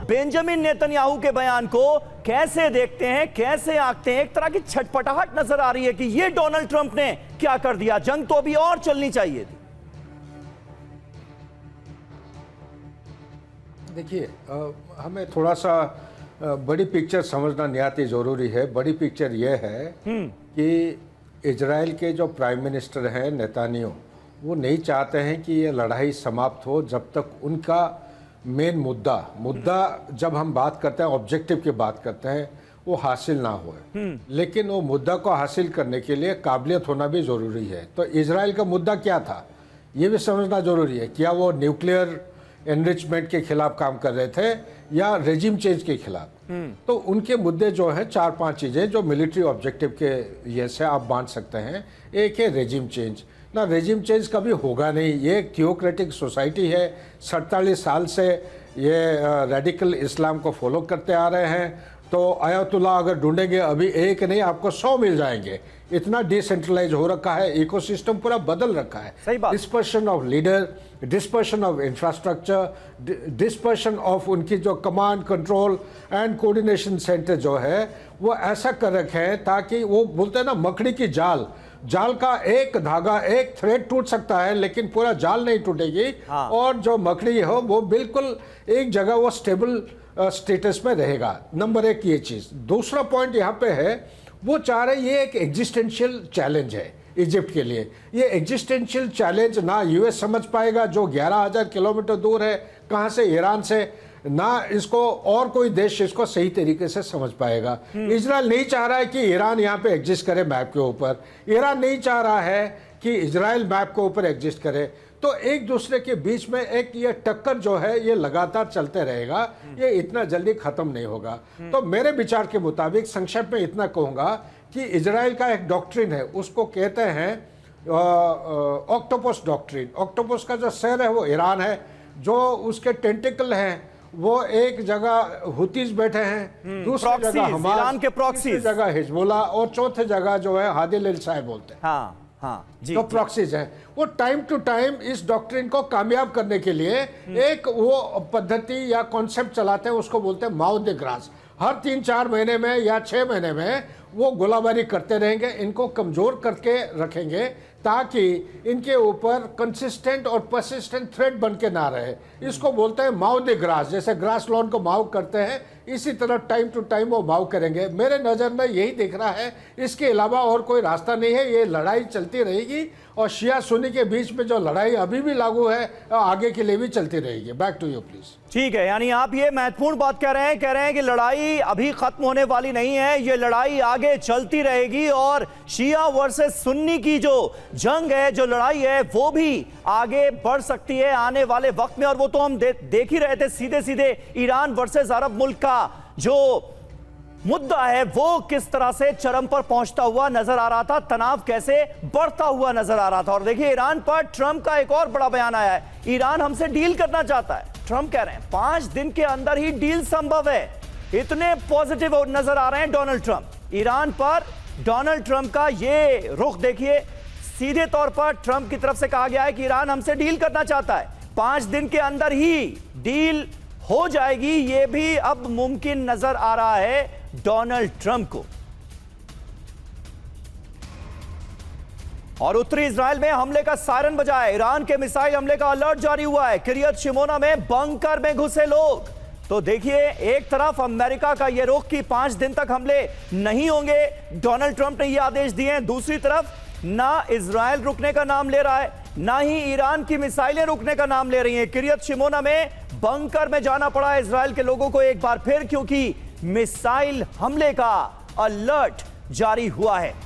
Benjamin Netanyahu के बयान को कैसे देखते हैं, कैसे आंकते हैं? एक तरह की छटपटाहट नजर आ रही है कि ये डोनाल्ड ट्रंप ने क्या कर दिया, जंग तो अभी और चलनी चाहिए थी। देखिए, हमें थोड़ा सा बड़ी पिक्चर समझना निहायत जरूरी है। बड़ी पिक्चर यह है कि इजराइल के जो प्राइम मिनिस्टर हैं नेतान्याहू, वो नहीं चाहते हैं कि ये लड़ाई समाप्त हो जब तक उनका मेन मुद्दा जब हम बात करते हैं, ऑब्जेक्टिव की बात करते हैं, वो हासिल ना हो। लेकिन वो मुद्दा को हासिल करने के लिए काबिलियत होना भी ज़रूरी है। तो इजराइल का मुद्दा क्या था, ये भी समझना ज़रूरी है। क्या वो न्यूक्लियर एनरिचमेंट के खिलाफ काम कर रहे थे या रेजिम चेंज के खिलाफ? तो उनके मुद्दे जो हैं 4-5 चीज़ें जो मिलिट्री ऑब्जेक्टिव के ये से आप बांध सकते हैं। एक है रेजिम चेंज। ना, रेजिम चेंज कभी होगा नहीं। ये एक थियोक्रेटिक सोसाइटी है। 47 साल से ये रेडिकल इस्लाम को फॉलो करते आ रहे हैं। तो आयतुल्ला अगर ढूंढेंगे अभी एक नहीं, आपको 100 मिल जाएंगे। इतना डिसेंट्रलाइज हो रखा है, इकोसिस्टम पूरा बदल रखा है। सही बात। Dispersion of leader, dispersion of infrastructure, dispersion of उनकी जो command control and coordination centre जो है वो ऐसा कर रखे हैं ताकि वो बोलते हैं ना, मकड़ी की जाल का एक धागा, एक थ्रेड टूट सकता है लेकिन पूरा जाल नहीं टूटेगी। हाँ। और जो मकड़ी हो वो बिल्कुल एक जगह वो स्टेबल स्टेटस में रहेगा। नंबर 1 ये चीज़। दूसरा पॉइंट यहाँ पे है, वो चाह रहे, ये एक एग्जिस्टेंशियल चैलेंज है इजिप्ट के लिए। ये एग्जिस्टेंशियल चैलेंज ना यूएस समझ पाएगा जो 11,000 किलोमीटर दूर है कहाँ से, ईरान से, ना इसको और कोई देश इसको सही तरीके से समझ पाएगा। इजराइल नहीं चाह रहा है कि ईरान यहाँ पे एग्जिस्ट करे मैप के ऊपर। ईरान नहीं चाह रहा है कि इजराइल मैप के ऊपर एग्जिस्ट करे। तो एक दूसरे के बीच में एक ये टक्कर जो है ये लगातार चलते रहेगा, ये इतना जल्दी खत्म नहीं होगा। तो मेरे विचार के मुताबिक संक्षेप में इतना कहूँगा कि इजराइल का एक डॉक्ट्रिन है, उसको कहते हैं ऑक्टोपस डॉक्ट्रिन। ऑक्टोपस का जो सर है वो ईरान है, जो उसके टेंटिकल हैं वो एक जगह हुतीज बैठे हैं, दूसरी जगह हमास, ईरान के प्रॉक्सीज, तीसरी जगह हिजबुल्लाह और चौथे जगह जो है हादिल अल साहिब बोलते हैं। हाँ जी, तो प्रॉक्सीज हैं। वो टाइम टू टाइम इस डॉक्ट्रिन को कामयाब करने के लिए एक वो पद्धति या कॉन्सेप्ट चलाते हैं, उसको बोलते हैं माउ द ग्रास। हर 3-4 महीने में या 6 महीने में वो गोलाबारी करते रहेंगे, इनको कमजोर करके रखेंगे ताकि इनके ऊपर कंसिस्टेंट और परसिस्टेंट थ्रेड बन के ना रहे। इसको बोलते हैं माउ द ग्रास। जैसे ग्रास लॉन को माउ करते हैं, इसी तरह टाइम टू टाइम वो माउ करेंगे। मेरे नज़र में यही दिख रहा है, इसके अलावा और कोई रास्ता नहीं है। ये लड़ाई चलती रहेगी और शिया सुन्नी के बीच में जो लड़ाई अभी भी लागू है आगे के लिए भी चलती रहेगी। Back to you please. ठीक है, यानी आप ये महत्वपूर्ण बात कह रहे हैं कि लड़ाई अभी खत्म होने वाली नहीं है, ये लड़ाई आगे चलती रहेगी और शिया वर्सेस सुन्नी की जो जंग है, जो लड़ाई है, वो भी आगे बढ़ सकती है आने वाले वक्त में। और वो तो हम देख ही रहे थे, सीधे सीधे ईरान वर्सेस अरब मुल्क का जो मुद्दा है वो किस तरह से चरम पर पहुंचता हुआ नजर आ रहा था, तनाव कैसे बढ़ता हुआ नजर आ रहा था। और देखिए, ईरान पर ट्रंप का एक और बड़ा बयान आया है। ईरान हमसे डील करना चाहता है, ट्रंप कह रहे हैं 5 दिन के अंदर ही डील संभव है। इतने पॉजिटिव नजर आ रहे हैं डोनाल्ड ट्रंप। ईरान पर डोनाल्ड ट्रंप का ये रुख देखिए, सीधे तौर पर ट्रंप की तरफ से कहा गया है कि ईरान हमसे डील करना चाहता है, 5 दिन के अंदर ही डील हो जाएगी। यह भी अब मुमकिन नजर आ रहा है डोनाल्ड ट्रंप को। और उत्तरी इजराइल में हमले का सायरन बजा है। ईरान के मिसाइल हमले का अलर्ट जारी हुआ है। किरियत शिमोना में बंकर में घुसे लोग। तो देखिए, एक तरफ अमेरिका का यह रुख कि 5 दिन तक हमले नहीं होंगे, डोनाल्ड ट्रंप ने यह आदेश दिए हैं। दूसरी तरफ ना इजराइल रुकने का नाम ले रहा है, ना ही ईरान की मिसाइलें रुकने का नाम ले रही हैं। किरियत शिमोना में बंकर में जाना पड़ा इजराइल के लोगों को एक बार फिर, क्योंकि मिसाइल हमले का अलर्ट जारी हुआ है।